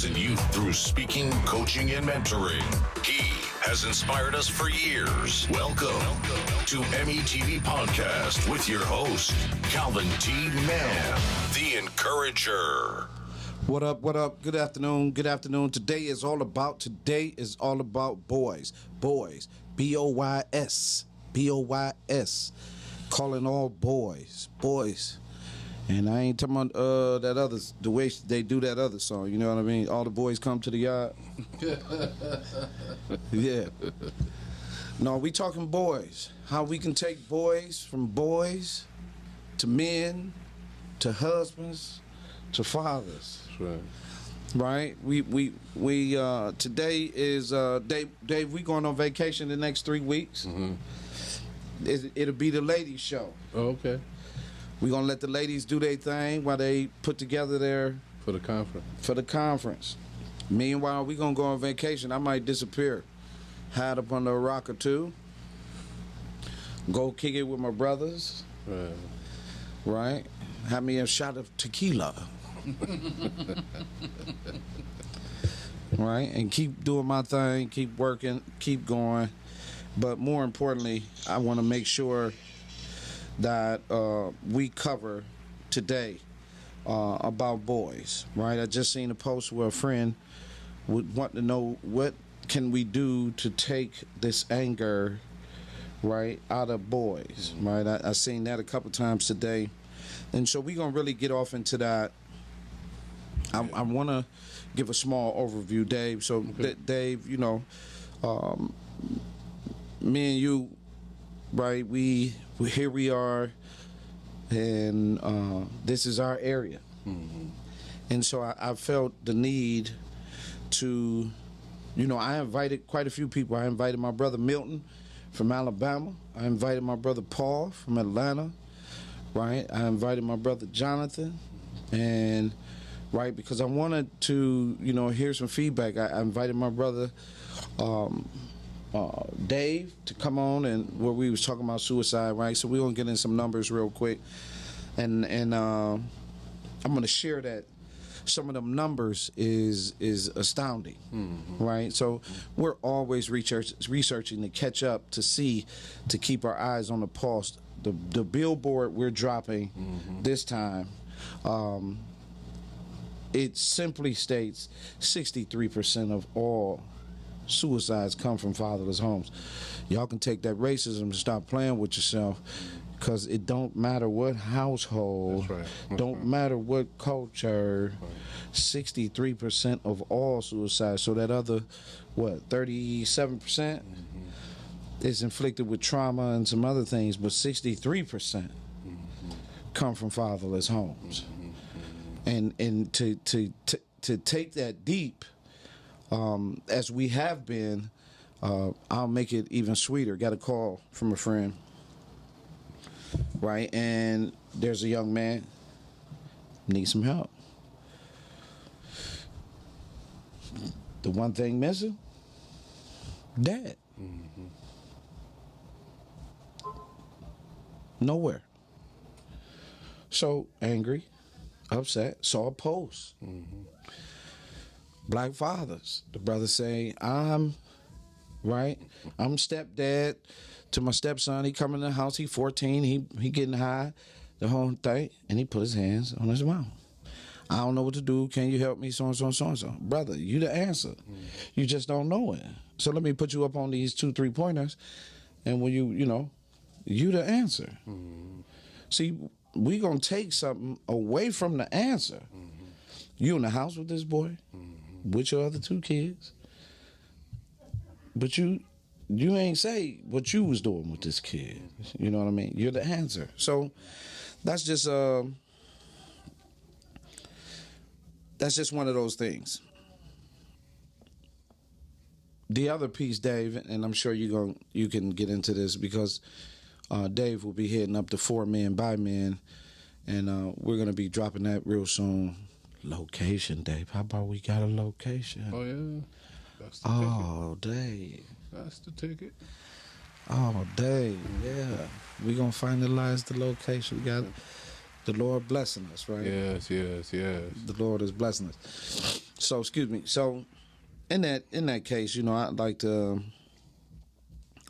and youth through speaking, coaching, and mentoring. He has inspired us for years. Welcome to METV Podcast with your host, Calvin T. Mann, the Encourager. What up, what up? Good afternoon, good afternoon. Today is all about boys. Boys, B-O-Y-S, B-O-Y-S. Calling all boys. And I ain't talking about that other, the way they do that other song, you know what I mean? All the boys come to the yard. Yeah. No, we talking boys. How we can take boys from boys to men to husbands to fathers. That's right. Right? We today is Dave, we going on vacation the next 3 weeks. Mm-hmm. It'll be the ladies show. Oh, okay. We're going to let the ladies do their thing while they put together For the conference. Meanwhile, we're going to go on vacation. I might disappear. Hide up under a rock or two. Go kick it with my brothers. Right? Have me a shot of tequila. Right? And keep doing my thing. Keep working. Keep going. But more importantly, I want to make sure that we cover today about boys, right? I just seen a post where a friend would want to know what can we do to take this anger, right, out of boys, right? I seen that a couple times today, and so we're gonna really get off into that. I want to give a small overview, Dave. So, okay. Dave, you know, me and you, right? Here we are, and this is our area. Mm-hmm. And so I felt the need to, you know, I invited quite a few people. I invited my brother Milton from Alabama. I invited my brother Paul from Atlanta, right? I invited my brother Johnathan, and right, because I wanted to, you know, hear some feedback. I invited my brother Dave to come on, and where we was talking about suicide, right? So we're gonna get in some numbers real quick, and I'm gonna share that some of them numbers is astounding, right? So we're always researching to catch up, to keep our eyes on the pulse. The billboard we're dropping this time, it simply states 63% of all suicides come from fatherless homes. Y'all can take that racism and stop playing with yourself, because it don't matter what household, That's don't matter what culture, 63% of all suicides. So that other, 37% is inflicted with trauma and some other things, but 63% come from fatherless homes. And to take that deep, as we have been, I'll make it even sweeter. Got a call from a friend, right? And there's a young man needs some help. The one thing missing, dad. Nowhere. So angry, upset, saw a post. Black fathers. The brother saying, I'm stepdad to my stepson. He coming in the house, he 14, he getting high, the whole thing, and he put his hands on his mouth. I don't know what to do. Can you help me? So and so, so and so. Brother, you the answer. You just don't know it. So let me put you up on these 2-3 pointers, and when you the answer. See, we gonna take something away from the answer. You in the house with this boy, with your other 2 kids, but you ain't say what you was doing with this kid. You know what I mean? You're the answer. So that's just one of those things. The other piece, Dave, and I'm sure you can get into this, because Dave will be heading up to 4 Men by Men, and we're gonna be dropping that real soon. Location, Dave. How about we got a location? Oh, yeah. That's the ticket. Dave. That's the ticket. Oh, Dave. Yeah. We're going to finalize the location. We got The Lord blessing us, right? Yes. The Lord is blessing us. So, excuse me. So, in that case, you know, I'd like to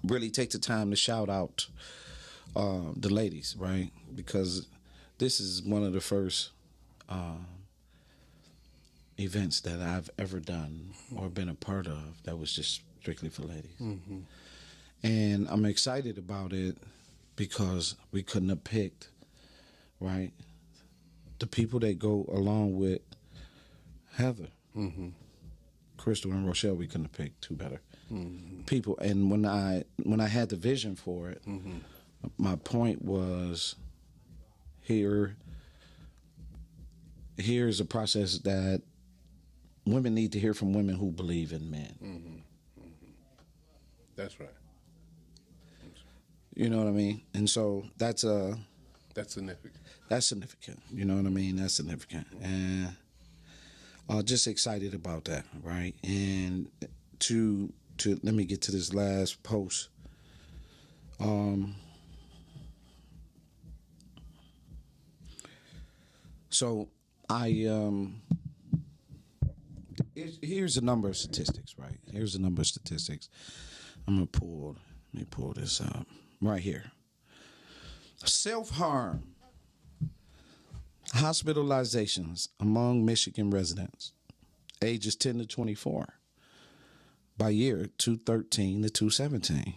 really take the time to shout out the ladies, right? Because this is one of the first events that I've ever done or been a part of that was just strictly for ladies. Mm-hmm. And I'm excited about it because we couldn't have picked, right, the people that go along with Heather, Crystal, and Rochelle. We couldn't have picked two better people. And when I had the vision for it, my point was here's a process that women need to hear from women who believe in men. That's right. You know what I mean? And so that's significant. That's significant. You know what I mean? That's significant. And just excited about that, right? And to let me get to this last post. So here's a number of statistics, right? Here's a number of statistics. Let me pull this up right here. Self-harm, hospitalizations among Michigan residents, ages 10 to 24, by year 2013 to 2017.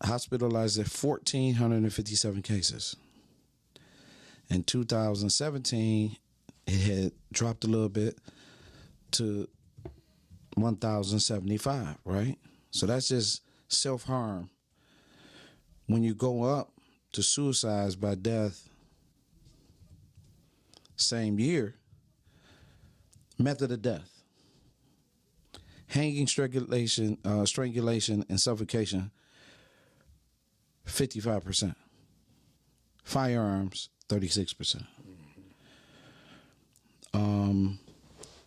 Hospitalized at 1,457 cases. In 2017, it had dropped a little bit to 1,075, right? So that's just self-harm. When you go up to suicides by death, same year, method of death, hanging, strangulation, and suffocation, 55%. Firearms, 36%.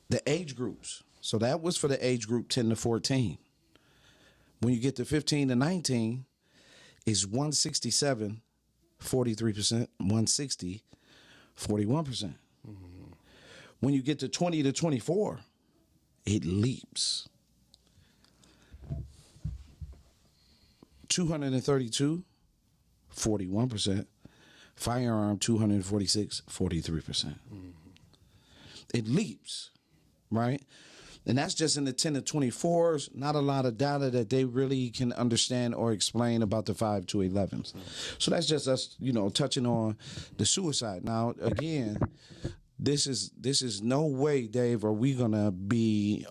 The age groups. So that was for the age group 10 to 14. When you get to 15 to 19, it's 167, 43%, 160, 41%. When you get to 20 to 24, it leaps. 232, 41%. Firearm, 246, 43%. It leaps, right? And that's just in the 10 to 24s. Not a lot of data that they really can understand or explain about the 5 to 11s. So that's just us, you know, touching on the suicide. Now, again, this is no way, Dave, are we gonna be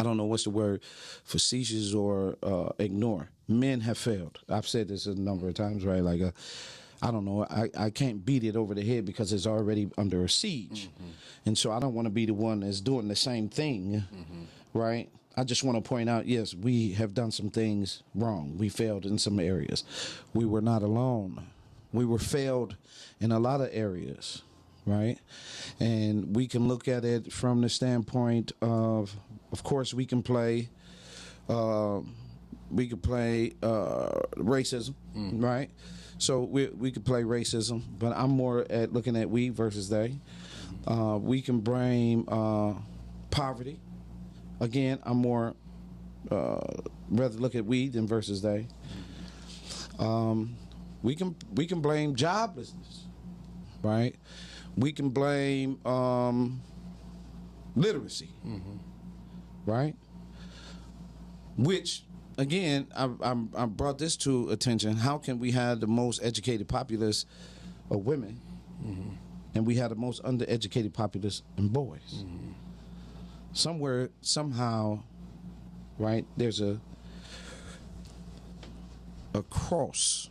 I don't know what's the word, facetious or ignore. Men have failed. I've said this a number of times, right? Like, I don't know. I can't beat it over the head because it's already under a siege. And so I don't want to be the one that's doing the same thing, right? I just want to point out, yes, we have done some things wrong. We failed in some areas. We were not alone. We were failed in a lot of areas, right? And we can look at it from the standpoint of course, we can play racism, right? So we could play racism, but I'm more at looking at we versus they. We can blame poverty. Again, I'm more rather look at we than versus they. We can blame joblessness, right? We can blame literacy, right? Which, again, I brought this to attention. How can we have the most educated populace of women, and we have the most undereducated populace in boys? Somewhere, somehow, right? There's a cross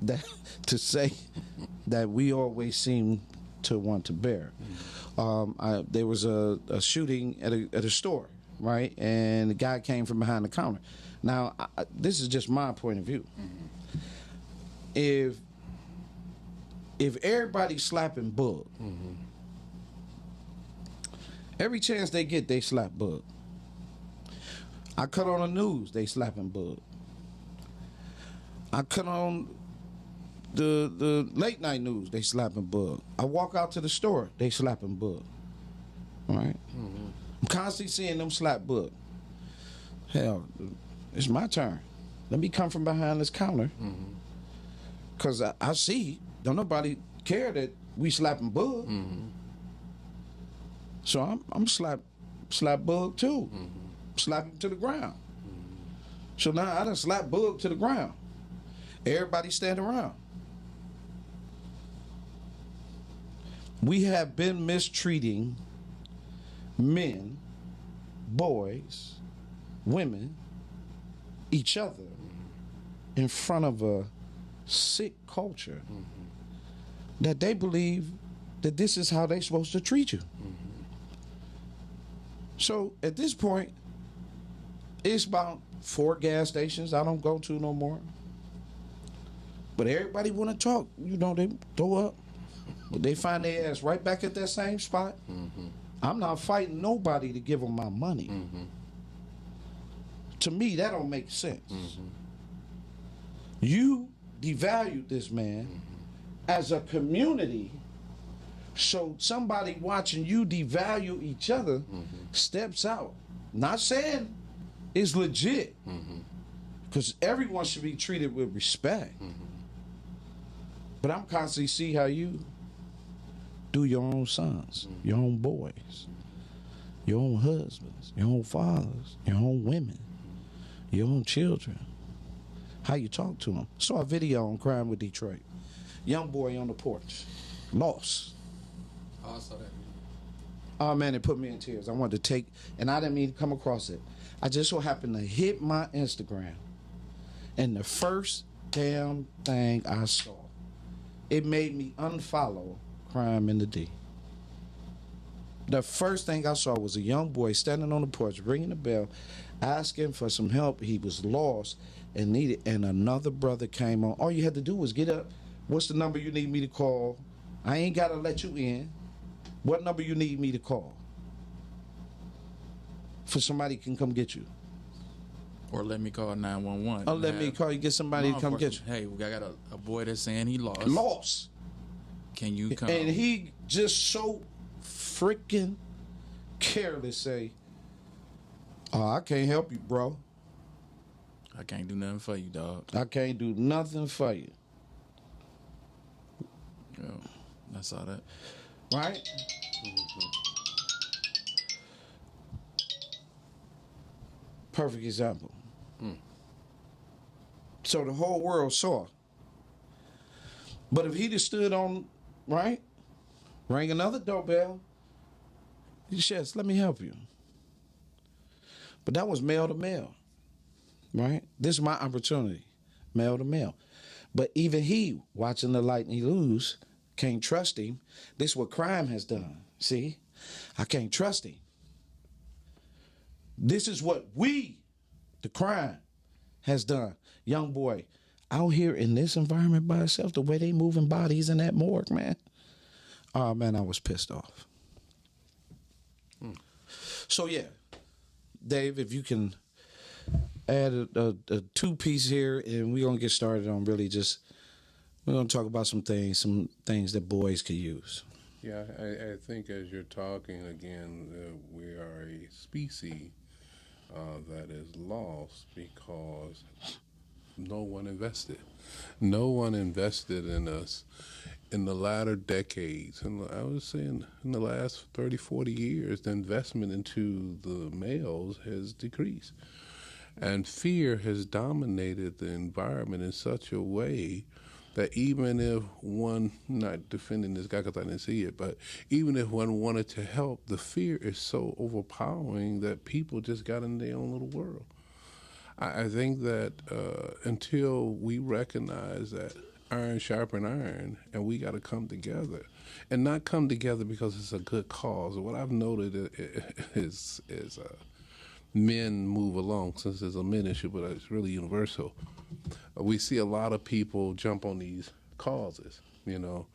that to say that we always seem to want to bear. There was a shooting at a store, right? And the guy came from behind the counter. Now, this is just my point of view. If everybody's slapping Bug, every chance they get, they slap Bug. I cut on the news, they slapping Bug. I cut on the late night news, they slapping Bug. I walk out to the store, they slapping Bug. All right? Mm-hmm. I'm constantly seeing them slap Bug. Hell, it's my turn. Let me come from behind this counter. Because I see, don't nobody care that we slapping Bug. So I'm slap Bug too. Slap him to the ground. So now I done slap Bug to the ground. Everybody stand around. We have been mistreating men, boys, women, each other in front of a sick culture that they believe that this is how they're supposed to treat you. So at this point, it's about 4 gas stations I don't go to no more. But everybody want to talk. You know, they throw up. But they find their ass right back at that same spot. I'm not fighting nobody to give them my money. To me, that don't make sense. You devalued this man as a community, so somebody watching you devalue each other steps out. Not saying it's legit, because everyone should be treated with respect. But I'm constantly see how you do your own sons, your own boys, your own husbands, your own fathers, your own women, your own children. How you talk to them. Saw a video on Crime with Detroit. Young boy on the porch, lost. Oh, I saw that. Oh man, it put me in tears. I wanted to take, and I didn't mean to come across it. I just so happened to hit my Instagram, and the first damn thing I saw, it made me unfollow Crime in the D. The first thing I saw was a young boy standing on the porch, ringing the bell, asking for some help. He was lost and needed, and another brother came on. All you had to do was get up. What's the number you need me to call? I ain't got to let you in. What number you need me to call? For somebody can come get you. Or let me call 911. Or let me call you, get somebody to come get you. Hey, we got a boy that's saying he lost. Lost. Can you come? And he just so freaking careless say, oh, I can't help you, bro. I can't do nothing for you, dog. I can't do nothing for you. Yo, I saw that. Right? Perfect example. So the whole world saw. But if he'd have stood on, right, rang another doorbell, he says, let me help you. But that was male to male, right? This is my opportunity, male to male. But even he, watching the light and he lose, can't trust him. This is what crime has done. See? I can't trust him. This is what we, the crime, has done. Young boy, out here in this environment by himself, the way they moving bodies in that morgue, man. Oh, man, I was pissed off. So, yeah, Dave, if you can add a 2-piece here, and we're going to get started on really just, we're going to talk about some things that boys could use. Yeah, I think as you're talking again, we are a species that is lost because no one invested. No one invested in us in the latter decades. And I was saying in the last 30, 40 years, the investment into the males has decreased. And fear has dominated the environment in such a way that even if one, not defending this guy because I didn't see it, but even if one wanted to help, the fear is so overpowering that people just got in their own little world. I think that until we recognize that iron sharpen iron, and we got to come together, and not come together because it's a good cause. What I've noted is men move along, since there's a men issue, but it's really universal. We see a lot of people jump on these causes. You know,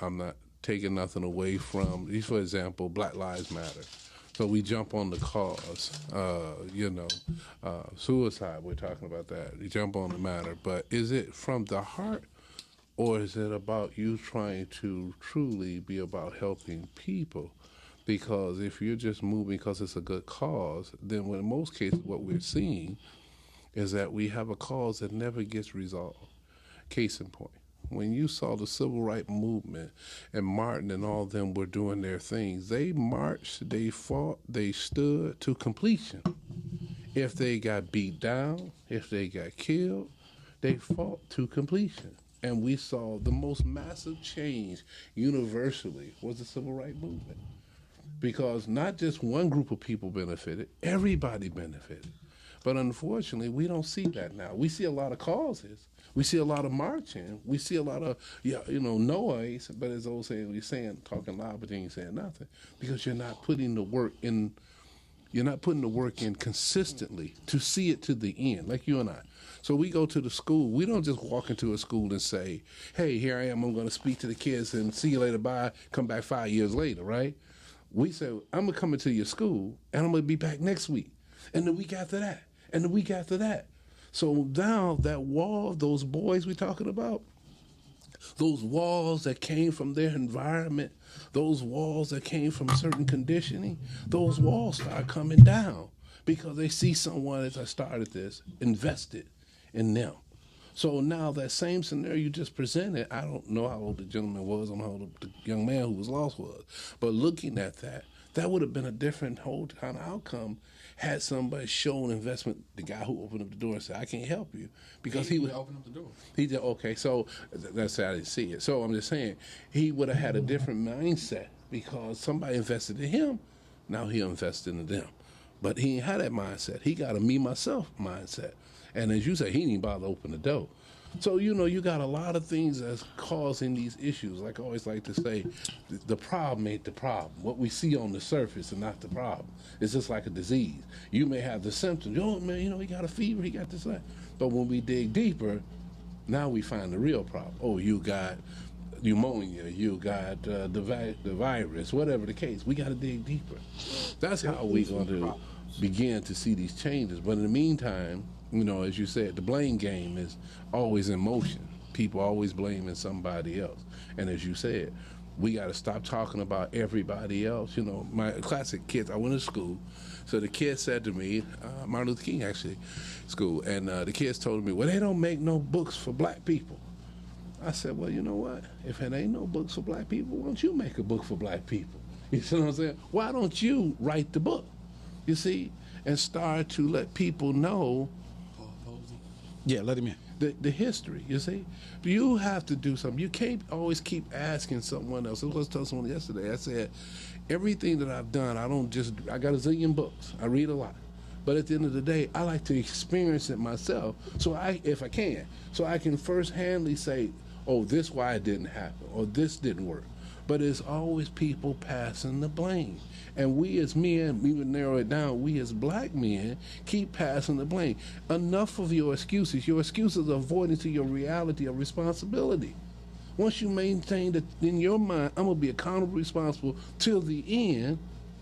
I'm not taking nothing away from these. For example, Black Lives Matter. So we jump on the cause, suicide, we're talking about that. We jump on the matter. But is it from the heart, or is it about you trying to truly be about helping people? Because if you're just moving because it's a good cause, then in most cases what we're seeing is that we have a cause that never gets resolved. Case in point, when you saw the civil rights movement and Martin and all of them were doing their things, they marched, they fought, they stood to completion. If they got beat down, if they got killed, they fought to completion. And we saw the most massive change universally was the civil rights movement. Because not just one group of people benefited, everybody benefited. But unfortunately, we don't see that now. We see a lot of causes. We see a lot of marching. We see a lot of, noise. But as old saying, you're saying, talking loud, but then you're saying nothing. Because you're not putting the work in. You're not putting the work in consistently to see it to the end, like you and I. So we go to the school. We don't just walk into a school and say, hey, here I am. I'm going to speak to the kids and see you later. Bye. Come back 5 years later, right? We say, I'm going to come into your school, and I'm going to be back next week, and the week after that, and the week after that. So now that wall, those boys we're talking about, those walls that came from their environment, those walls that came from certain conditioning, those walls start coming down because they see someone, as I started this, invested in them. So now that same scenario you just presented, I don't know how old the gentleman was, I don't know how old the young man who was lost was, but looking at that, that would have been a different whole kind of outcome had somebody shown investment, the guy who opened up the door and said, I can't help you, because he would open up the door. He did, okay, so that's how I didn't see it. So I'm just saying, he would have had a different mindset because somebody invested in him, now he invested in them. But he ain't had that mindset. He got a me, myself mindset. And as you say, he didn't bother to open the door. So, you got a lot of things that's causing these issues. Like I always like to say, the problem ain't the problem. What we see on the surface is not the problem. It's just like a disease. You may have the symptoms. Oh, man, he got a fever, he got this, that. But when we dig deeper, now we find the real problem. Oh, you got pneumonia, you got the virus, whatever the case. We got to dig deeper. That's how we're going to begin to see these changes. But in the meantime, as you said, the blame game is always in motion. People always blaming somebody else. And as you said, we got to stop talking about everybody else. My classic kids, I went to school. So the kids said to me, Martin Luther King actually, school, and the kids told me, well, they don't make no books for black people. I said, well, you know what? If it ain't no books for black people, why don't you make a book for black people? You see what I'm saying? Why don't you write the book, you see, and start to let people know. Yeah, let him in. The history, you see? You have to do something. You can't always keep asking someone else. I was telling someone yesterday, I said, everything that I've done, I got a zillion books. I read a lot. But at the end of the day, I like to experience it myself, if I can first-handly say, oh, this why it didn't happen, or this didn't work. But it's always people passing the blame. And we as men, we would narrow it down, we as black men keep passing the blame. Enough of your excuses. Your excuses are avoiding to your reality of responsibility. Once you maintain that in your mind, I'm going to be accountable, responsible till the end,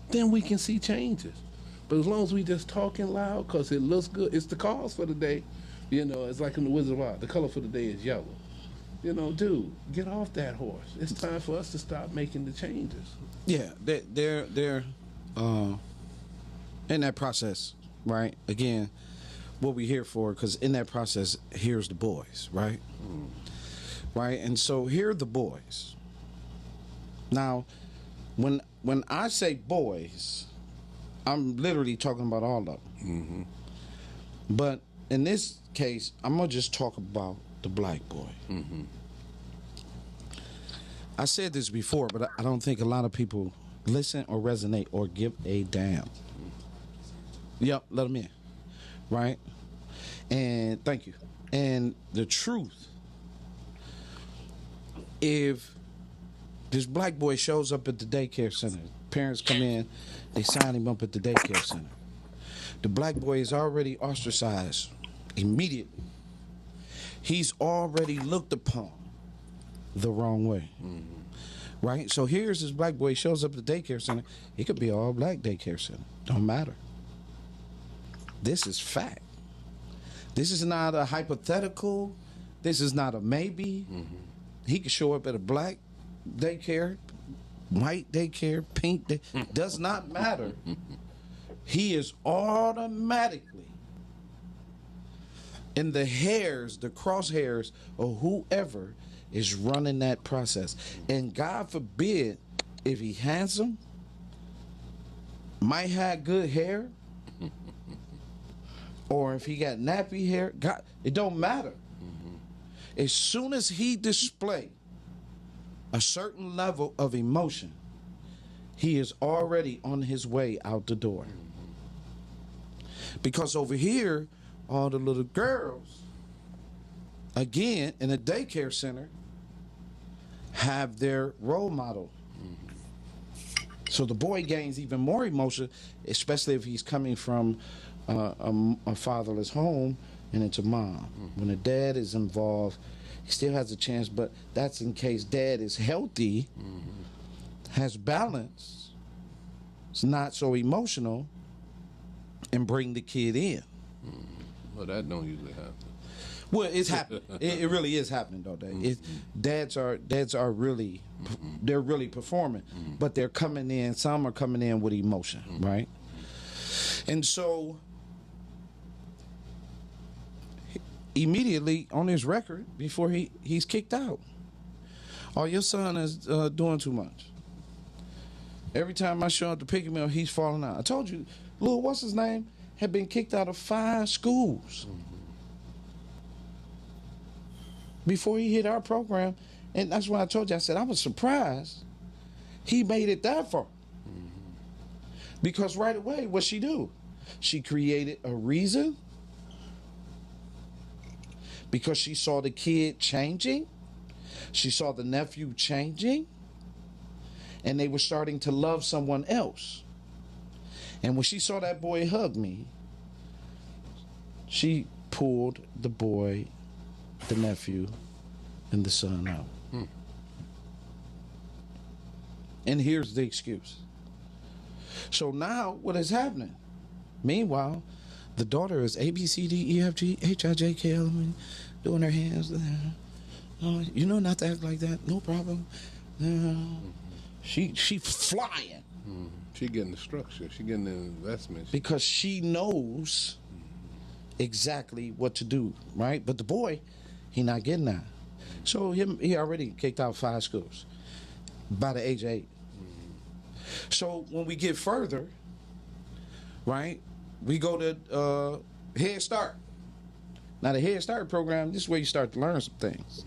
then we can see changes. But as long as we just talking loud because it looks good, it's the cause for the day. It's like in the Wizard of Oz, the color for the day is yellow. Dude, get off that horse. It's time for us to stop making the changes. Yeah, they're in that process, right? Again, what we're here for, because in that process, here's the boys, right? Right? And so here are the boys. Now, when I say boys, I'm literally talking about all of them. Mm-hmm. But in this case, I'm going to just talk about the black boy. Mm-hmm. I said this before, but I don't think a lot of people listen or resonate or give a damn. Yep, let them in. Right? And thank you. And the truth, if this black boy shows up at the daycare center, parents come in, they sign him up at the daycare center. The black boy is already ostracized immediately. He's already looked upon the wrong way. Mm-hmm. right? So here's this black boy, shows up at the daycare center. It could be an all black daycare center. Don't matter. This is fact. This is not a hypothetical. This is not a maybe. He could show up at a black daycare, white daycare, pink does not matter. He is automatically in the hairs, the crosshairs of whoever is running that process. And God forbid if he handsome, might have good hair, or if he got nappy hair, God, it don't matter. As soon as he display a certain level of emotion, he is already on his way out the door. Because over here, all the little girls, again, in a daycare center, have their role model. So the boy gains even more emotion, especially if he's coming from a fatherless home and it's a mom. When the dad is involved, he still has a chance, but that's in case dad is healthy, has balance, is not so emotional, and bring the kid in. Well, that don't usually happen. Well, it's happening. It really is happening, though. Dads are really, they're really performing, but they're coming in. Some are coming in with emotion, right? And so, immediately on his record, before he's kicked out, oh, your son is doing too much. Every time I show up to pick him up, he's falling out. I told you, Lil, what's his name, had been kicked out of 5 schools before he hit our program. And that's when I told you, I said, I was surprised he made it that far. Because right away, what she do? She created a reason, because she saw the kid changing. She saw the nephew changing. And they were starting to love someone else. And when she saw that boy hug me, she pulled the boy, the nephew, and the son out. And here's the excuse. So now what is happening? Meanwhile, the daughter is A, B, C, D, E, F, G, H, I, J, K, L, M, N, doing her hands. You know not to act like that. No problem. She flying. She getting the structure. She getting the investments. Because she knows exactly what to do, right? But the boy, he not getting that. So he already kicked out 5 schools by the age of 8. So when we get further, right, we go to Head Start. Now the Head Start program, this is where you start to learn some things,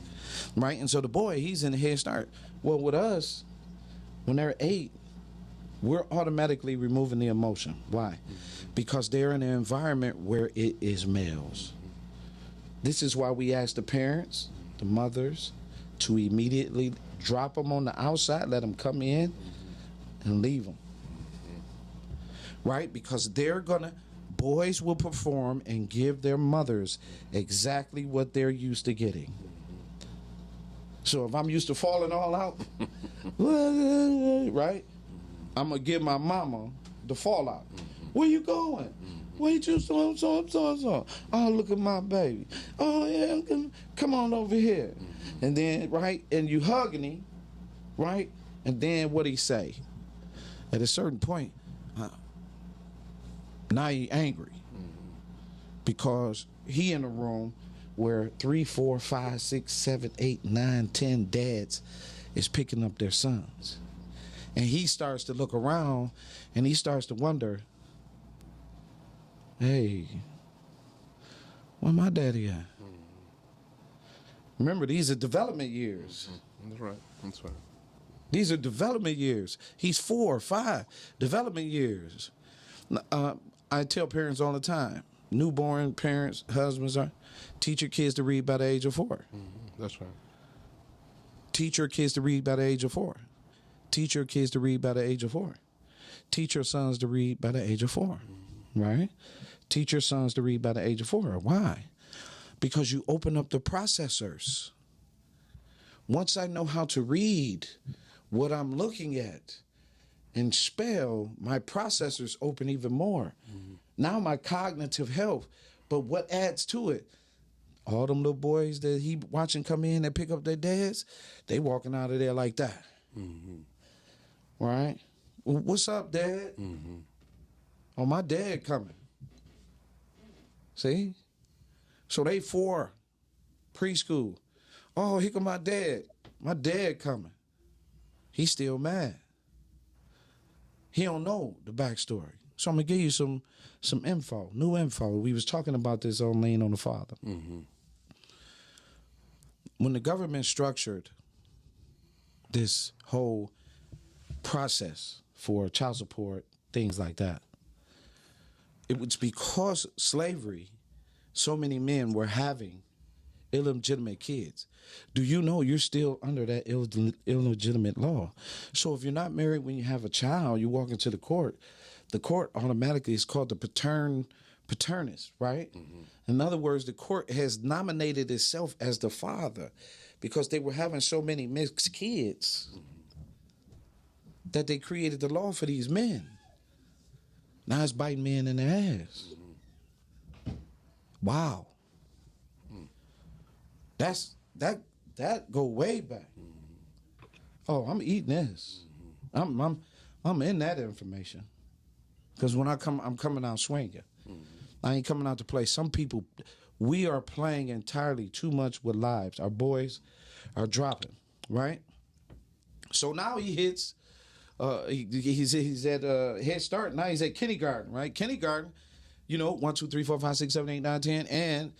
right? And so the boy, he's in the Head Start. Well, with us, when they're 8, we're automatically removing the emotion. Why? Because they're in an environment where it is males. This is why we ask the parents, the mothers, to immediately drop them on the outside, let them come in, and leave them. Right? Because boys will perform and give their mothers exactly what they're used to getting. So if I'm used to falling all out, right? I'm going to give my mama the fallout. Where you going? Wait, you so. Oh, look at my baby. Oh, yeah, come on over here. And then, right, and you hugging him, right? And then what he say? At a certain point, now he angry. Because he in a room where 3, 4, 5, 6, 7, 8, 9, 10 dads is picking up their sons. And he starts to look around and he starts to wonder, hey, where my daddy at? Remember, these are development years. That's right. That's right. These are development years. He's 4 or 5 development years. I tell parents all the time, newborn parents, husbands, teach your kids to read by the age of 4. That's right. Teach your kids to read by the age of 4. Teach your kids to read by the age of 4. Teach your sons to read by the age of 4. Right? Teach your sons to read by the age of 4. Why? Because you open up the processors. Once I know how to read, what I'm looking at and spell, my processors open even more. Now my cognitive health. But what adds to it? All them little boys that he watching come in and pick up their dads, they walking out of there like that. Right? What's up, Dad? Oh, my dad coming. See? So they 4, preschool. Oh, here come my dad. My dad coming. He's still mad. He don't know the backstory. So I'm gonna give you some info, new info. We was talking about this on Lean on the Father. When the government structured this whole process for child support, things like that, it was because slavery, so many men were having illegitimate kids. Do you know you're still under that illegitimate law? So if you're not married when you have a child, you walk into the court automatically is called the paternus, right? In other words, the court has nominated itself as the father because they were having so many mixed kids that they created the law for these men. Now it's biting men in the ass. Wow. That go way back. Oh, I'm eating this. I'm in that information. Because when I'm coming out swinging. I ain't coming out to play. Some people, we are playing entirely too much with lives. Our boys are dropping, right? So now he hits. He's at Head Start. Now he's at kindergarten, right? Kindergarten, 1, 2, 3, 4, 5, 6, 7, 8, 9, 10, and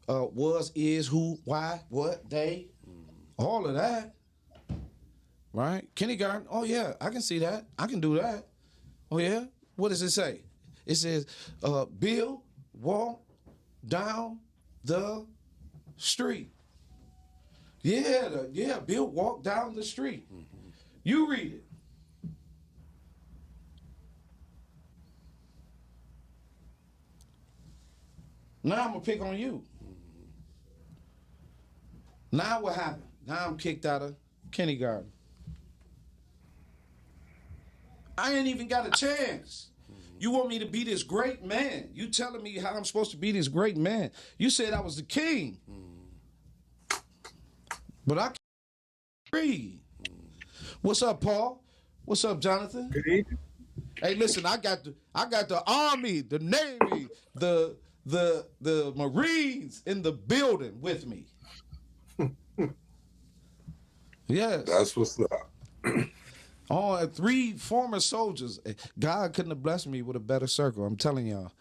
was, is, who, why, what, they, all of that, right? Kindergarten. Oh yeah, I can see that. I can do that. Oh yeah. What does it say? It says, Bill walked down the street. Yeah, Bill walked down the street. You read it. Now I'm going to pick on you. Now what happened? Now I'm kicked out of kindergarten. I ain't even got a chance. You want me to be this great man. You telling me how I'm supposed to be this great man. You said I was the king. But I can't read. What's up, Paul? What's up, Johnathan? Good evening. Hey, listen, I got the Army, the Navy, the Marines in the building with me. Yes. That's what's up. Oh, 3 former soldiers. God couldn't have blessed me with a better circle. I'm telling y'all.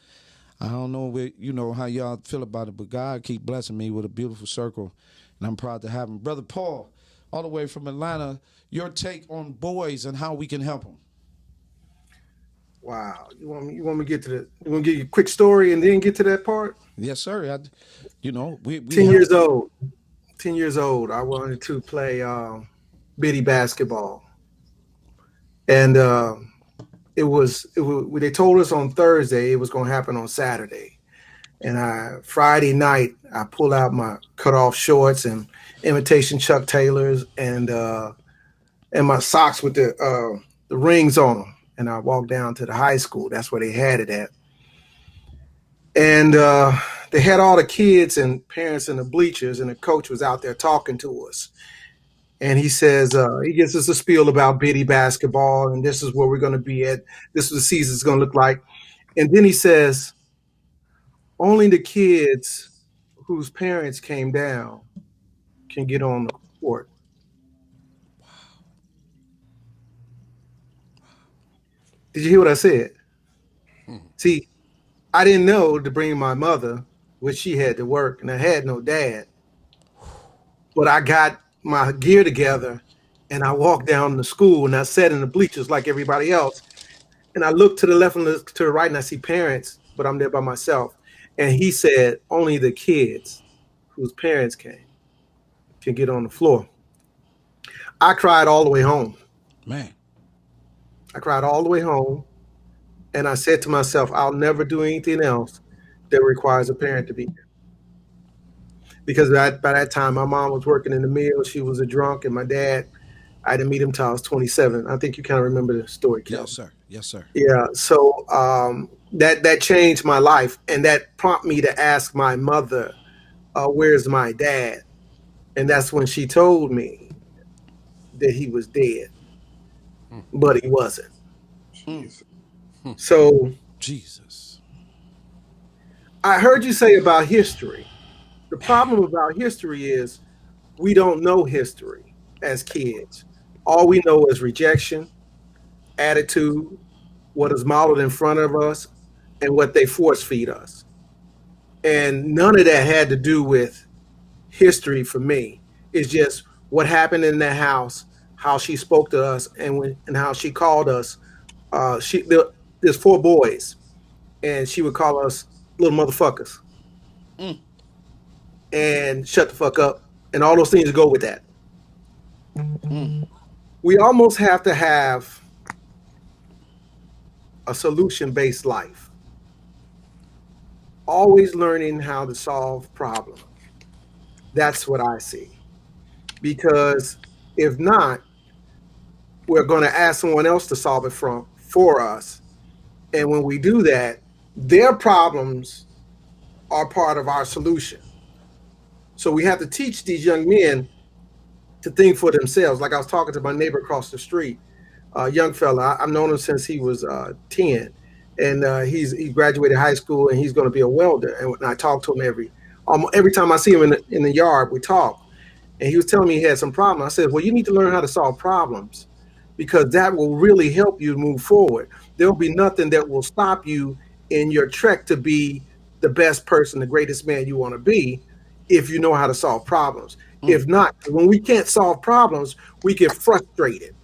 I don't know how y'all feel about it, but God keep blessing me with a beautiful circle, and I'm proud to have him. Brother Paul, all the way from Atlanta, your take on boys and how we can help them. Wow. You want me to get to the? You want to give you a quick story and then get to that part? Yes, sir. We 10 years old. 10 years old. I wanted to play bitty basketball. And they told us on Thursday it was going to happen on Saturday. And Friday night, I pulled out my cutoff shorts and imitation Chuck Taylors and my socks with the rings on them. And I walked down to the high school. That's where they had it at. And they had all the kids and parents in the bleachers, and the coach was out there talking to us. And he says, he gives us a spiel about bitty basketball, and this is where we're going to be at. This is what the season's going to look like. And then he says, only the kids whose parents came down can get on the court. Wow. Did you hear what I said? See, I didn't know to bring my mother, which she had to work, and I had no dad. But I got my gear together and I walked down to school and I sat in the bleachers like everybody else. And I looked to the left and to the right and I see parents, but I'm there by myself. And he said, only the kids whose parents came can get on the floor. I cried all the way home. Man. I cried all the way home. And I said to myself, I'll never do anything else that requires a parent to be there. Because by that time, my mom was working in the mill. She was a drunk, and my dad I didn't meet him till I was 27. I think you kind of remember the story, Kelvin. Yes, sir. Yes, sir. Yeah. So that changed my life, and that prompted me to ask my mother, "Where's my dad?" And that's when she told me that he was dead, but he wasn't. Jeez. So Jesus. I heard you say about history. The problem about history is we don't know history as kids. All we know is rejection, attitude, what is modeled in front of us, and what they force feed us. And none of that had to do with history for me. It's just what happened in that house, how she spoke to us, and how she called us. There's 4 boys, and she would call us little motherfuckers and shut the fuck up, and all those things go with that. We almost have to have a solution-based life. Always learning how to solve problems. That's what I see. Because if not, we're going to ask someone else to solve it for us. And when we do that, their problems are part of our solution. So we have to teach these young men to think for themselves. Like I was talking to my neighbor across the street, a young fella. I've known him since he was 10, and he graduated high school, and he's going to be a welder. And I talk to him every time I see him in the yard, we talk. And he was telling me he had some problems. I said, well, you need to learn how to solve problems, because that will really help you move forward. There will be nothing that will stop you in your trek to be the best person, the greatest man you want to be, if you know how to solve problems. If not, when we can't solve problems, we get frustrated.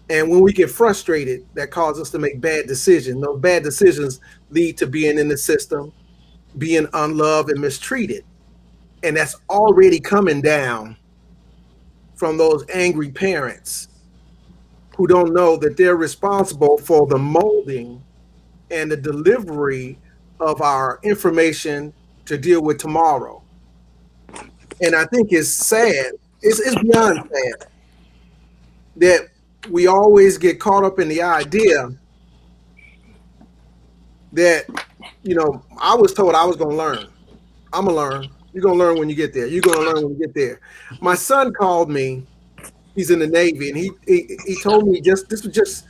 And when we get frustrated, that causes us to make bad decisions. Those bad decisions lead to being in the system, being unloved and mistreated. And that's already coming down from those angry parents who don't know that they're responsible for the molding and the delivery of our information to deal with tomorrow. And I think it's sad, it's beyond sad, that we always get caught up in the idea that, I was told I was going to learn. I'm going to learn. You're going to learn when you get there. You're going to learn when you get there. My son called me. He's in the Navy, and he told me this was just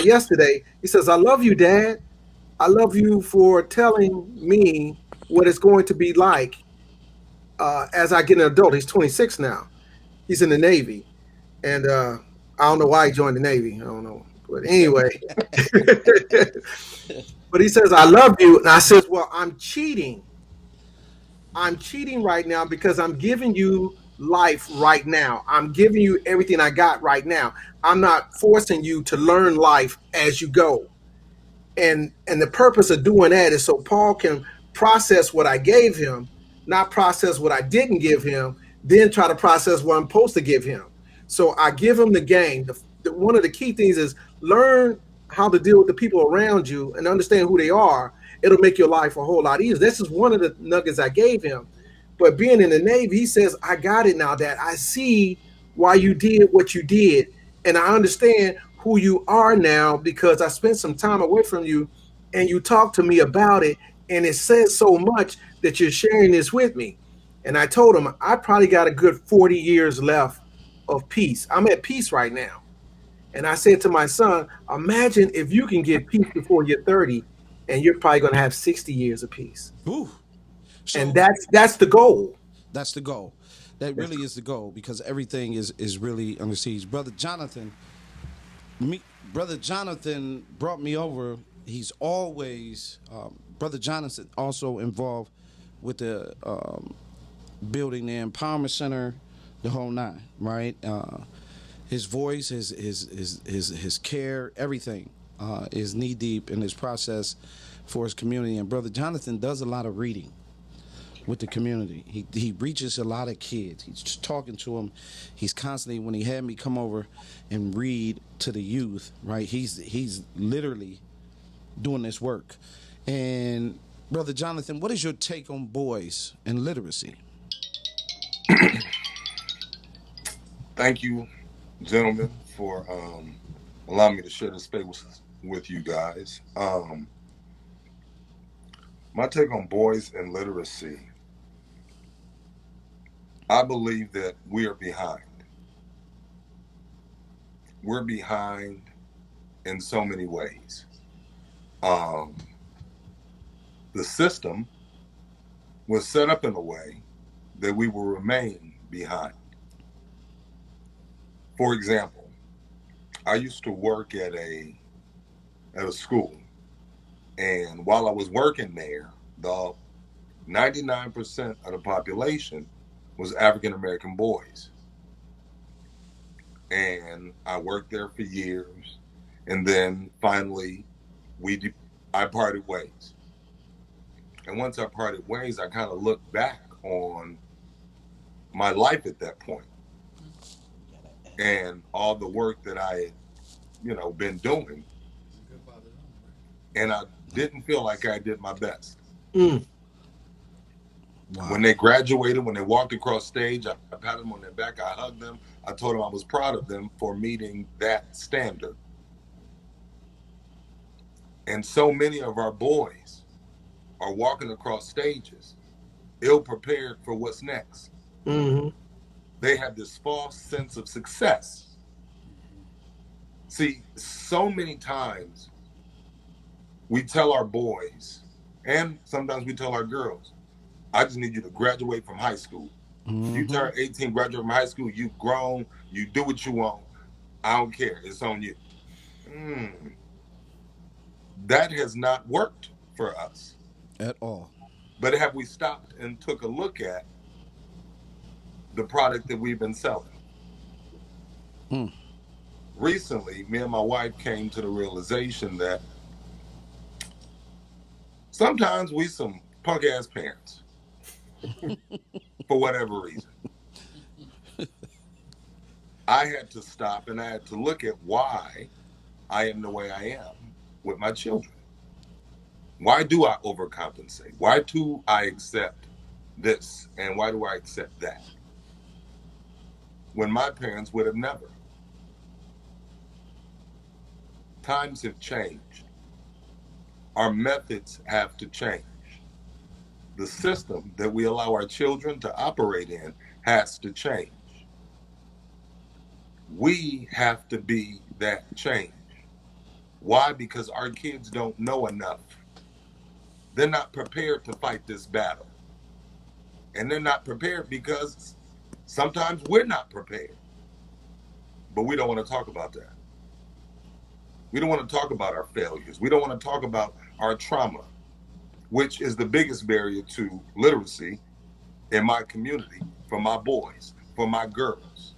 yesterday. He says, "I love you, Dad. I love you for telling me what it's going to be like as I get an adult." He's 26 now. He's in the Navy, and I don't know why he joined the Navy. I don't know, but anyway. But he says, "I love you," and I says, "Well, I'm cheating. I'm cheating right now because I'm giving you life right now. I'm giving you everything I got right now. I'm not forcing you to learn life as you go." And the purpose of doing that is so Paul can process what I gave him, not process what I didn't give him, then try to process what I'm supposed to give him. So I give him the game. One of the key things is learn how to deal with the people around you and understand who they are. It'll make your life a whole lot easier. This is one of the nuggets I gave him. But being in the Navy, he says, "I got it now, Dad. I see why you did what you did. And I understand who you are now because I spent some time away from you and you talked to me about it. And it says so much that you're sharing this with me." And I told him, I probably got a good 40 years left of peace. I'm at peace right now. And I said to my son, imagine if you can get peace before you're 30, and you're probably going to have 60 years of peace. Ooh. So, and that's the goal. That's the goal. That really is the goal, because everything is really under siege. Brother Johnathan brought me over. He's always Brother Johnathan also involved with the building the Empowerment Center, the whole nine, right? His voice, his care, everything is knee deep in his process for his community. And Brother Johnathan does a lot of reading with the community. He reaches a lot of kids. He's just talking to them. He's constantly, when he had me come over and read to the youth, right? He's literally doing this work. And Brother Johnathan, what is your take on boys and literacy? Thank you gentlemen, for allowing me to share this space with you guys. My take on boys and literacy. I believe that we are behind. We're behind in so many ways. Um, the system was set up in a way that we will remain behind. For example, I used to work at a school, and while I was working there, the 99% of the population was African American boys. And I worked there for years, and then finally I parted ways. And once I parted ways, I kind of looked back on my life at that point and all the work that I had, been doing. And I didn't feel like I did my best. Mm. Wow. When they graduated, when they walked across stage, I patted them on their back, I hugged them. I told them I was proud of them for meeting that standard. And so many of our boys are walking across stages ill-prepared for what's next. Mm-hmm. They have this false sense of success. See, so many times we tell our boys, and sometimes we tell our girls, I just need you to graduate from high school. Mm-hmm. You turn 18, graduate from high school, you've grown, you do what you want. I don't care, it's on you. That has not worked for us. At all. But have we stopped and took a look at the product that we've been selling? Recently, me and my wife came to the realization that sometimes we some punk ass parents for whatever reason. I had to stop and I had to look at why I am the way I am with my children. Why do I overcompensate? Why do I accept this and why do I accept that? When my parents would have never. Times have changed. Our methods have to change. The system that we allow our children to operate in has to change. We have to be that change. Why? Because our kids don't know enough. They're not prepared to fight this battle. And they're not prepared because sometimes we're not prepared. But we don't want to talk about that. We don't want to talk about our failures. We don't want to talk about our trauma, which is the biggest barrier to literacy in my community, for my boys, for my girls.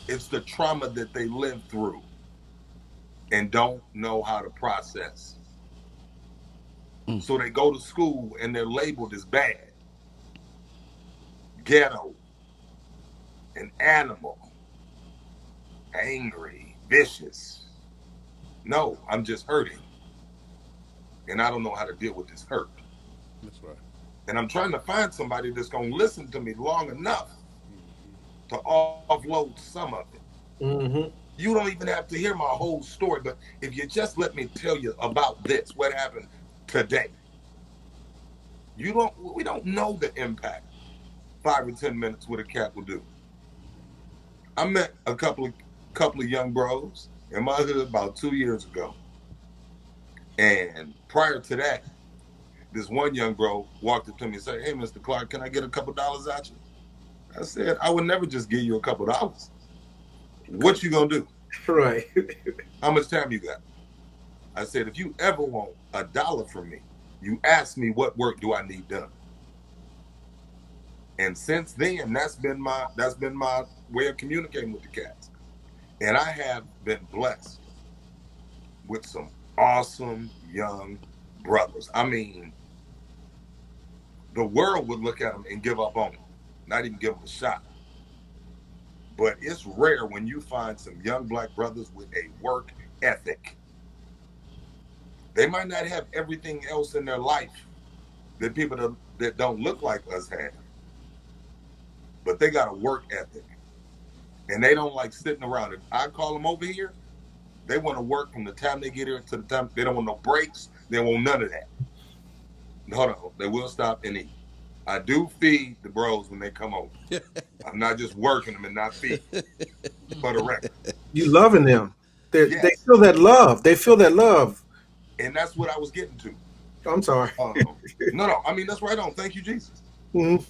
It's the trauma that they live through and don't know how to process. So they go to school and they're labeled as bad, ghetto, an animal, angry, vicious. No, I'm just hurting. And I don't know how to deal with this hurt. That's right. And I'm trying to find somebody that's going to listen to me long enough to offload some of it. Mm-hmm. You don't even have to hear my whole story, but if you just let me tell you about this, what happened today. We don't know the impact 5 or 10 minutes with a cat will do. I met a couple of young bros in my hood about 2 years ago. And prior to that, this one young bro walked up to me and said, "Hey, Mr. Clark, can I get a couple dollars out you?" I said, "I would never just give you a couple dollars. What you gonna do? Right. How much time you got?" I said, "If you ever want $1 from me, you ask me what work do I need done." And since then, that's been my way of communicating with the cats. And I have been blessed with some awesome young brothers. I mean, the world would look at them and give up on them, not even give them a shot. But it's rare when you find some young black brothers with a work ethic. They might not have everything else in their life that people that don't look like us have, but they got a work ethic. and they don't like sitting around. If I call them over here, they want to work from the time they get here to the time. They don't want no breaks. They want none of that. Hold on, they will stop and eat. I do feed the bros when they come over. I'm not just working them and not feeding. For the record, You loving them. They Yes. feel that love. They feel that love. And that's what I was getting to. I'm sorry. No. I mean, that's right on. Thank you, Jesus. Mhm.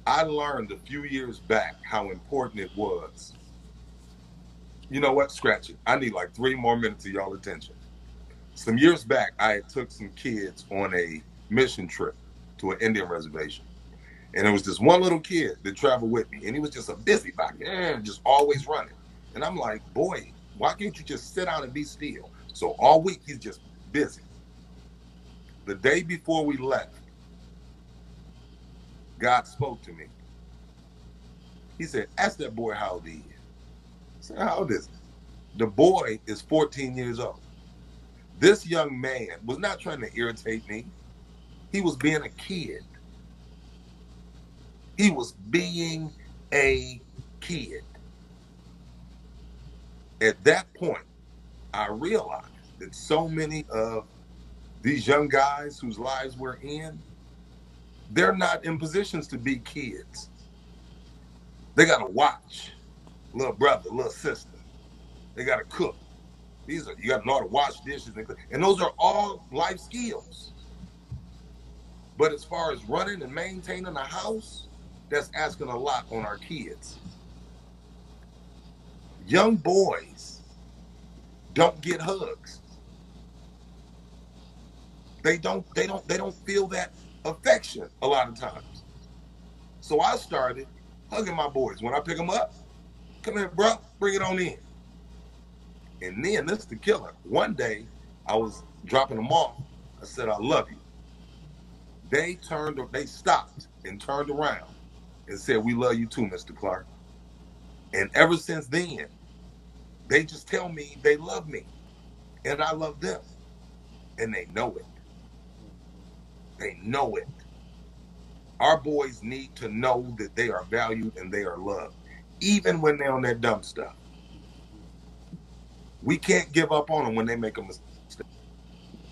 I learned a few years back how important it was. You know what? Scratch it. I need like 3 more minutes of y'all attention. Some years back, I had took some kids on a mission trip to an Indian reservation. And there was this one little kid that traveled with me. And he was just a busybody, just always running. And I'm like, boy, why can't you just sit down and be still? So all week, he's just busy. The day before we left, God spoke to me. He said, ask that boy how old he is. I said, how old is he? The boy is 14 years old. This young man was not trying to irritate me. He was being a kid. He was being a kid. At that point, I realized that so many of these young guys whose lives we're in, they're not in positions to be kids. They got to watch little brother, little sister. They got to cook. You got to know how to wash dishes and cook. And those are all life skills. But as far as running and maintaining a house, that's asking a lot on our kids. Young boys don't get hugs. They don't feel that affection a lot of times. So I started hugging my boys. When I pick them up, come here, bro, bring it on in. And then this is the killer. One day I was dropping them off. I said, I love you. They stopped and turned around and said, we love you too, Mr. Clark. And ever since then, they just tell me they love me and I love them. And they know it. They know it. Our boys need to know that they are valued and they are loved, even when they're on that dumb stuff. We can't give up on them when they make a mistake.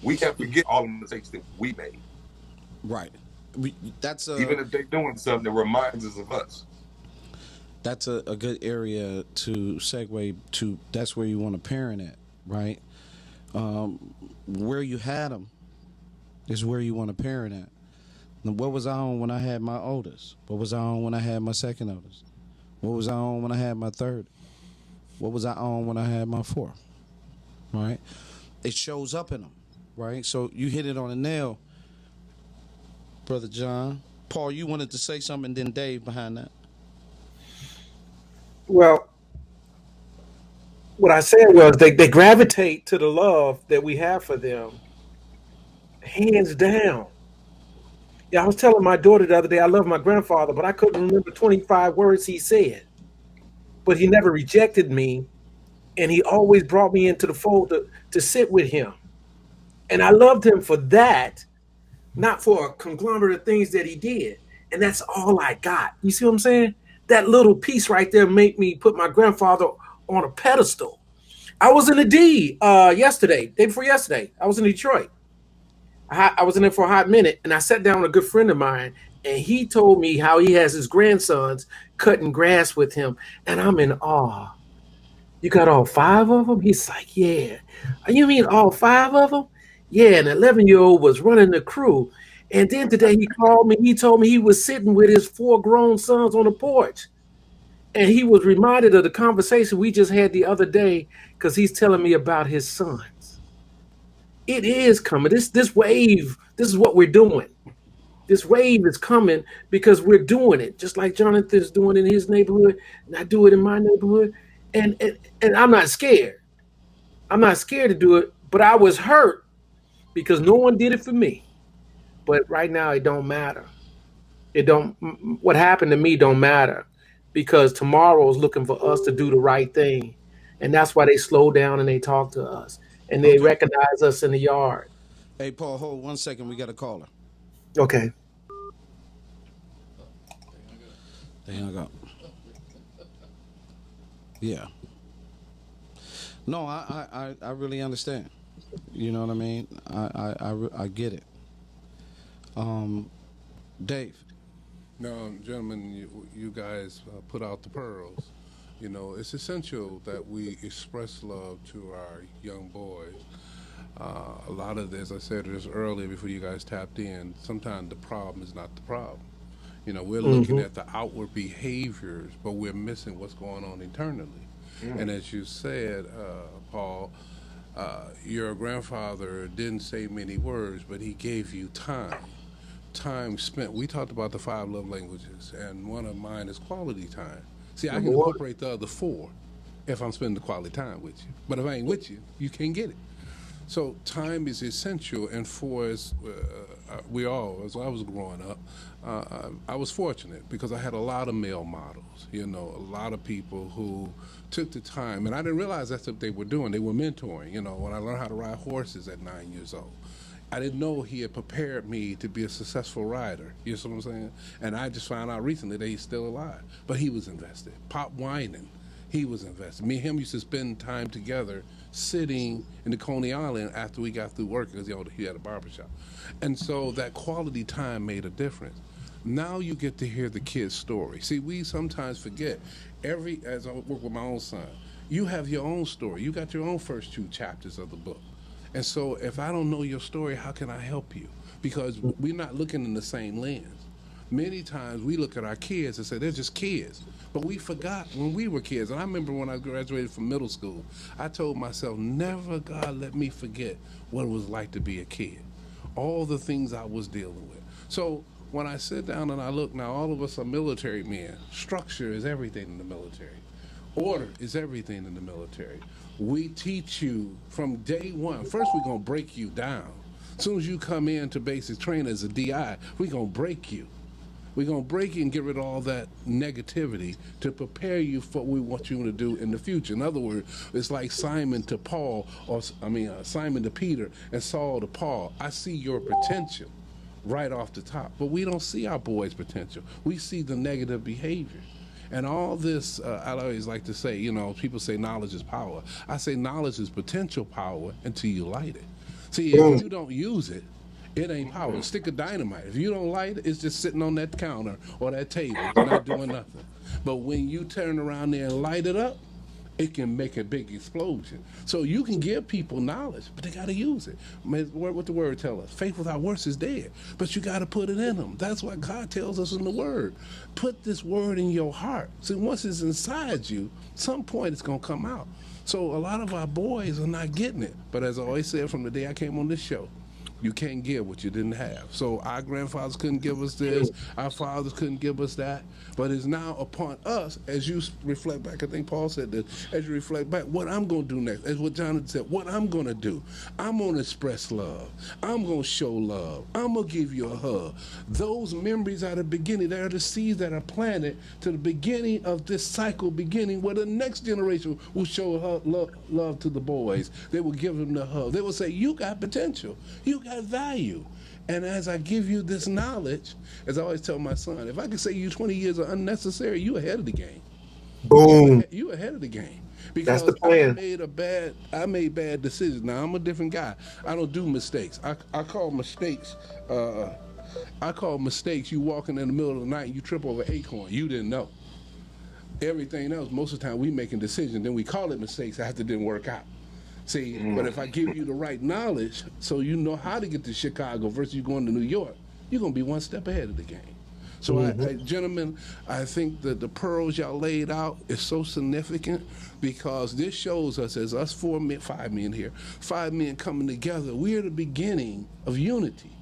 We can't forget all the mistakes that we made. Right. Even if they're doing something that reminds us of us. That's a good area to segue to. That's where you want to parent at, right? Where you had them is where you want to parent at. Now, what was I on when I had my oldest? What was I on when I had my second oldest? What was I on when I had my third? What was I on when I had my fourth? Right? It shows up in them, right? So you hit it on the nail, Brother John. Paul, you wanted to say something, then Dave behind that. Well, what I said was they gravitate to the love that we have for them, hands down. Yeah, I was telling my daughter the other day I love my grandfather, but I couldn't remember 25 words he said. But he never rejected me, and he always brought me into the fold to sit with him. And I loved him for that, not for a conglomerate of things that he did. And that's all I got. You see what I'm saying? That little piece right there made me put my grandfather on a pedestal. I was in the D day before yesterday. I was in Detroit. I was in there for a hot minute, and I sat down with a good friend of mine, and he told me how he has his grandsons cutting grass with him, and I'm in awe. You got all 5 of them? He's like, yeah. You mean all 5 of them? Yeah, an 11-year-old was running the crew. And then today he called me. He told me he was sitting with his 4 grown sons on the porch. And he was reminded of the conversation we just had the other day because he's telling me about his sons. It is coming. This wave, this is what we're doing. This wave is coming because we're doing it, just like Johnathan's doing in his neighborhood, and I do it in my neighborhood. And I'm not scared. I'm not scared to do it, but I was hurt because no one did it for me. But right now, it don't matter. What happened to me don't matter because tomorrow is looking for us to do the right thing. And that's why they slow down and they talk to us and they recognize us in the yard. Hey, Paul, hold 1 second. We got a caller. Okay. They hung up. Yeah. No, I really understand. You know what I mean? I get it. Dave. Now, gentlemen, you guys put out the pearls. You know, it's essential that we express love to our young boys. A lot of this, I said this earlier before you guys tapped in, sometimes the problem is not the problem. You know, we're looking Mm-hmm. at the outward behaviors, but we're missing what's going on internally. And as you said, Paul, your grandfather didn't say many words, but he gave you time. Time spent. We talked about the five love languages, and one of mine is quality time. See, I Number can one. incorporate the other four if I'm spending the quality time with you. But if I ain't with you, you can't get it. So time is essential, and for us, we all, as I was growing up, I was fortunate because I had a lot of male models. You know, a lot of people who took the time, and I didn't realize that's what they were doing. They were mentoring. You know, when I learned how to ride horses at 9 years old, I didn't know he had prepared me to be a successful rider. You know what I'm saying? And I just found out recently that he's still alive, but he was invested. Pop Winan, he was invested. Me and him used to spend time together sitting in the Coney Island after we got through work because he had a barbershop. And so that quality time made a difference. Now you get to hear the kid's story. See, we sometimes forget, as I work with my own son, you have your own story. You got your own first two chapters of the book. And so if I don't know your story, how can I help you? Because we're not looking in the same lens. Many times we look at our kids and say, they're just kids. But we forgot when we were kids. And I remember when I graduated from middle school, I told myself, never, God, let me forget what it was like to be a kid. All the things I was dealing with. So when I sit down and I look, now all of us are military men. Structure is everything in the military. Order is everything in the military. We teach you from day one. First, we're going to break you down. As soon as you come into basic training as a DI, we're going to break you. We're going to break you and get rid of all that negativity to prepare you for what we want you to do in the future. In other words, it's like Simon to Paul, Simon to Peter and Saul to Paul. I see your potential right off the top, but we don't see our boys' potential. We see the negative behavior. And all this, I always like to say, you know, people say knowledge is power. I say knowledge is potential power until you light it. See, if you don't use it, it ain't power. A stick of dynamite. If you don't light it, it's just sitting on that counter or that table, not doing nothing. But when you turn around there and light it up, it can make a big explosion. So you can give people knowledge, but they got to use it. What the word tells us, faith without works is dead, but you got to put it in them. That's what God tells us in the word. Put this word in your heart. See, once it's inside you, some point it's going to come out. So a lot of our boys are not getting it. But as I always said from the day I came on this show, you can't give what you didn't have. So our grandfathers couldn't give us this, our fathers couldn't give us that, but it's now upon us, as you reflect back, I think Paul said this, as you reflect back, what I'm going to do next, as what Johnathan said, what I'm going to do. I'm going to express love. I'm going to show love. I'm going to give you a hug. Those memories are the beginning. They are the seeds that are planted to the beginning of this cycle beginning where the next generation will show love to the boys. They will give them the hug. They will say, you got potential. You got value. And as I give you this knowledge, as I always tell my son, if I can say you 20 years are unnecessary, you ahead of the game. Boom. You ahead of the game. That's the Because plan. I made bad decisions. Now I'm a different guy. I don't do mistakes. I call mistakes you walking in the middle of the night and you trip over an acorn. You didn't know. Everything else, most of the time we making decisions, then we call it mistakes after it didn't work out. See, but if I give you the right knowledge so you know how to get to Chicago versus you going to New York, you're going to be one step ahead of the game. So, gentlemen, I think that the pearls y'all laid out is so significant because this shows us, as us 5 men here, 5 men coming together, we're the beginning of unity.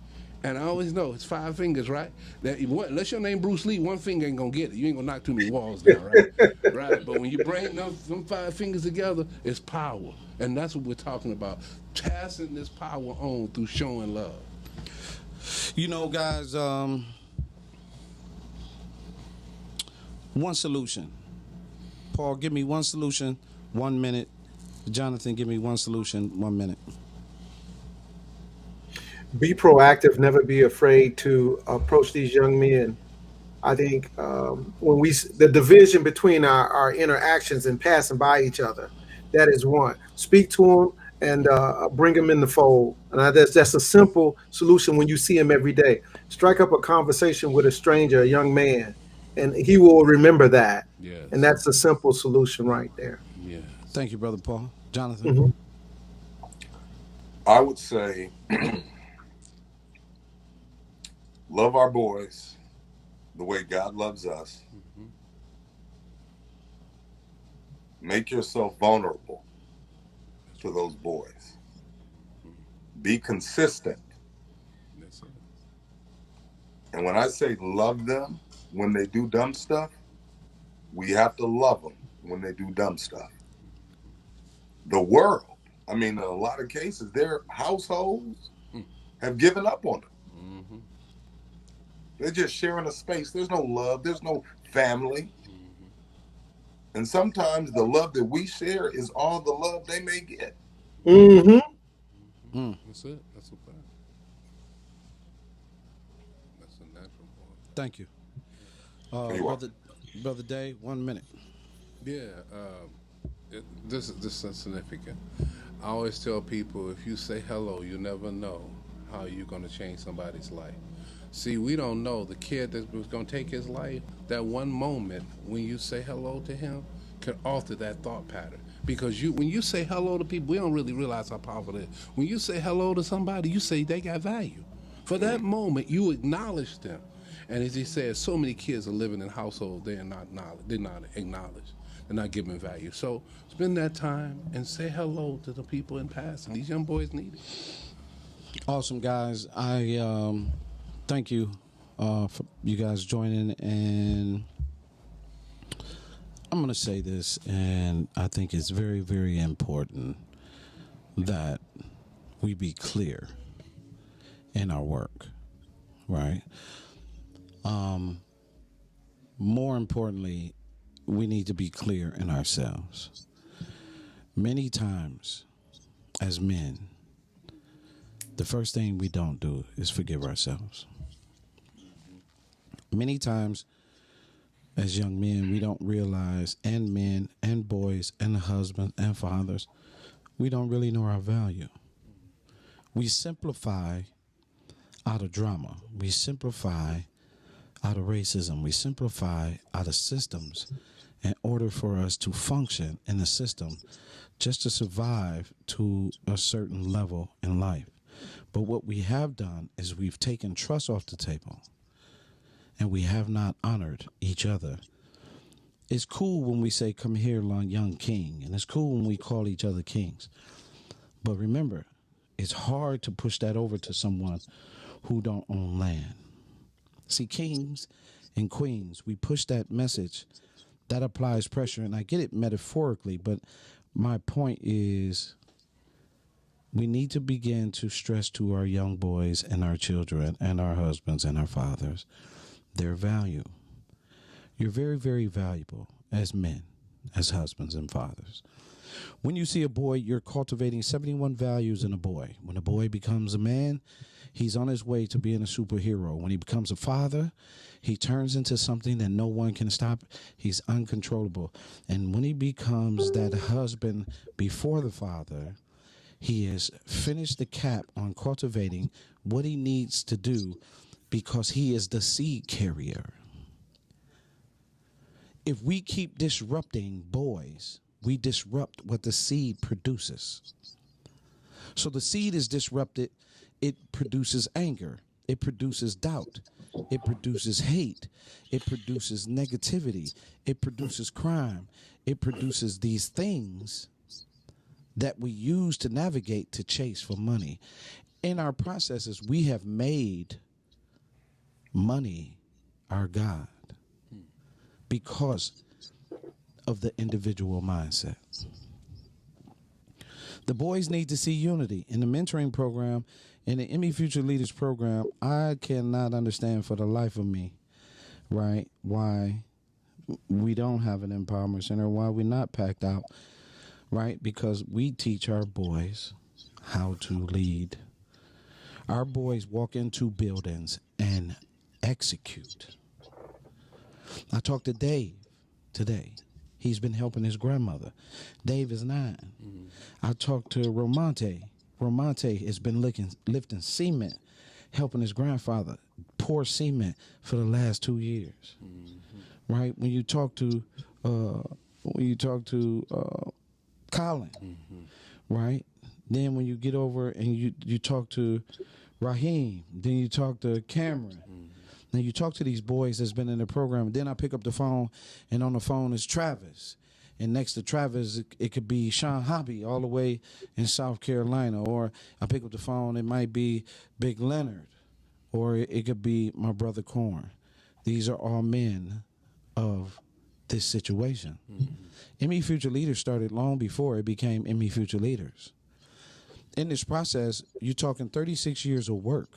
And I always know it's 5 fingers, right? That unless your name Bruce Lee, one finger ain't gonna get it. You ain't gonna knock too many walls down, right? Right. But when you bring them 5 fingers together, it's power, and that's what we're talking about. Passing this power on through showing love. You know, guys, one solution. Paul, give me one solution, 1 minute. Johnathan, give me one solution, 1 minute. Be proactive. Never be afraid to approach these young men I think when the division between our interactions and passing by each other, that is one. Speak to them and bring them in the fold. And that's a simple solution when you see him every day. Strike up a conversation with a stranger, a young man, and he will remember that. And Yes. that's a simple solution right there. Yes. Thank you, Brother Paul. Jonathan. Mhm. I would say love our boys the way God loves us. Mm-hmm. Make yourself vulnerable to those boys. Be consistent. That's it. And when I say love them when they do dumb stuff, we have to love them when they do dumb stuff. The world, I mean, in a lot of cases, their households have given up on them. Mm-hmm. They're just sharing a space. There's no love. There's no family. Mm-hmm. And sometimes the love that we share is all the love they may get. Mm-hmm. Mm. That's it. That's a fact. That's a natural part. Thank you. You're welcome. Brother Day, 1 minute. Yeah, this is significant. I always tell people, if you say hello, you never know how you're going to change somebody's life. See, we don't know the kid that was going to take his life. That one moment when you say hello to him can alter that thought pattern. Because when you say hello to people, we don't really realize how powerful it is. When you say hello to somebody, you say they got value. For that moment, you acknowledge them. And as he said, so many kids are living in households they're not acknowledged. They're not given value. So spend that time and say hello to the people in passing. These young boys need it. Awesome, guys. I thank you for you guys joining. And I'm going to say this, and I think it's very, very important that we be clear in our work, right? More importantly, we need to be clear in ourselves. Many times, as men, the first thing we don't do is forgive ourselves. Many times, as young men, we don't realize, and men, and boys, and husbands, and fathers, we don't really know our value. We simplify out of drama. We simplify out of racism. We simplify out of systems in order for us to function in the system just to survive to a certain level in life. But what we have done is we've taken trust off the table and we have not honored each other. It's cool when we say, come here, young king, and it's cool when we call each other kings. But remember, it's hard to push that over to someone who don't own land. See, kings and queens, we push that message. That applies pressure, and I get it metaphorically, but my point is we need to begin to stress to our young boys and our children and our husbands and our fathers their value. You're very, very valuable as men, as husbands and fathers. When you see a boy, you're cultivating 71 values in a boy. When a boy becomes a man, he's on his way to being a superhero. When he becomes a father, he turns into something that no one can stop. He's uncontrollable. And when he becomes that husband before the father, he has finished the cap on cultivating what he needs to do because he is the seed carrier. If we keep disrupting boys, we disrupt what the seed produces. So the seed is disrupted. It produces anger. It produces doubt. It produces hate. It produces negativity. It produces crime. It produces these things that we use to navigate to chase for money. In our processes, we have made money our God because of the individual mindset. The boys need to see unity. In the mentoring program, in the Emmy Future Leaders program, I cannot understand for the life of me, right, why we don't have an empowerment center, why we're not packed out, right? Because we teach our boys how to lead. Our boys walk into buildings and execute. I talked to Dave today. He's been helping his grandmother. Dave is 9. I talked to Romante. Romante has been lifting cement, helping his grandfather pour cement for the last 2 years. Right? When you talk to Colin, right? Then when you get over and you talk to Raheem, then you talk to Cameron. Then you talk to these boys that's been in the program. Then I pick up the phone, and on the phone is Travis. And next to Travis, it could be Sean Hobby all the way in South Carolina. Or I pick up the phone, it might be Big Leonard. Or it could be my brother Corn. These are all men of this situation. ME Future Leaders started long before it became ME Future Leaders. In this process, you're talking 36 years of work.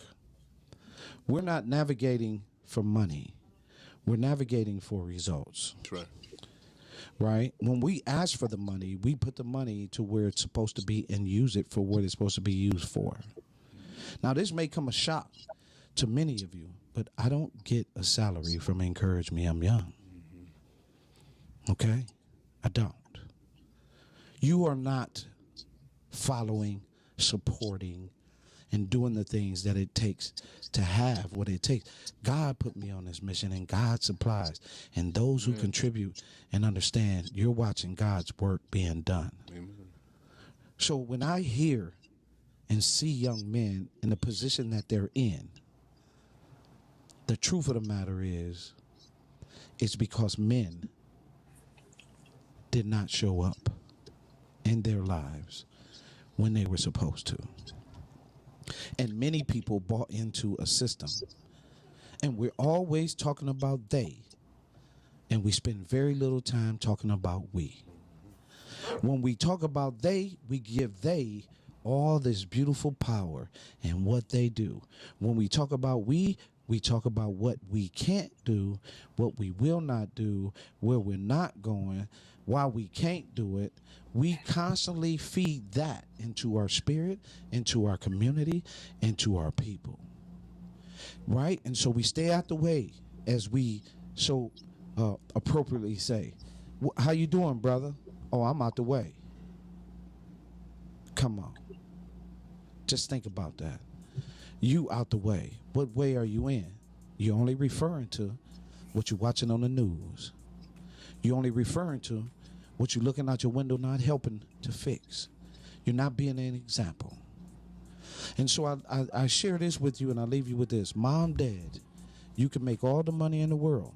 We're not navigating for money. We're navigating for results. That's right. Right? When we ask for the money, we put the money to where it's supposed to be and use it for what it's supposed to be used for. Now, this may come a shock to many of you, but I don't get a salary from Encourage Me, I'm Young. Okay? I don't. You are not following, supporting, and doing the things that it takes to have what it takes. God put me on this mission, and God supplies. And those who contribute and understand, you're watching God's work being done. Amen. So when I hear and see young men in the position that they're in, the truth of the matter is, it's because men did not show up in their lives when they were supposed to. And many people bought into a system. And we're always talking about they. And we spend very little time talking about we. When we talk about they, we give they all this beautiful power and what they do. When we talk about we talk about what we can't do, what we will not do, where we're not going, why we can't do it. We constantly feed that into our spirit, into our community, into our people. Right? And so we stay out the way, as we so appropriately say. How you doing, brother? Oh, I'm out the way. Come on. Just think about that. You out the way. What way are you in? You're only referring to what you're watching on the news. You're only referring to what you're looking out your window, not helping to fix. You're not being an example. And so I share this with you, and I leave you with this. Mom, Dad, you can make all the money in the world,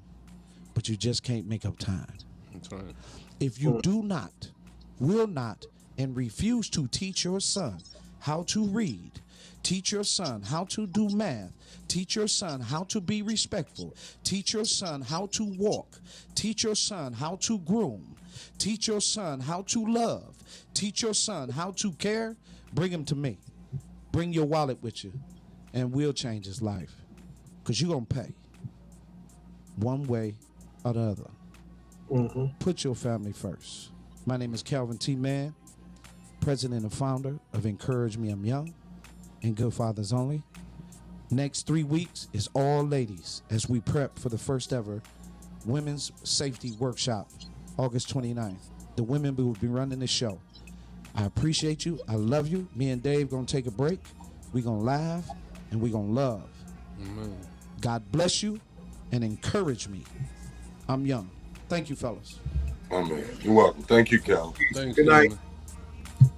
but you just can't make up time. That's right. If you do not, will not, and refuse to teach your son how to read, teach your son how to do math, teach your son how to be respectful, teach your son how to walk, teach your son how to groom, teach your son how to love, teach your son how to care, bring him to me. Bring your wallet with you, and we'll change his life. Because you're going to pay one way or the other. Put your family first. My name is Calvin T. Mann, president and founder of Encourage Me, I'm Young, and Good Fathers Only. Next 3 weeks is all ladies as we prep for the first ever Women's Safety Workshop, August 29th. The women will be running the show. I appreciate you. I love you. Me and Dave going to take a break. We're going to laugh, and we're going to love. Amen. God bless you, and encourage me. I'm Young. Thank you, fellas. Oh, man. You're welcome. Thank you, Cal. Thanks, Good night. gentlemen.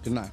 Good night.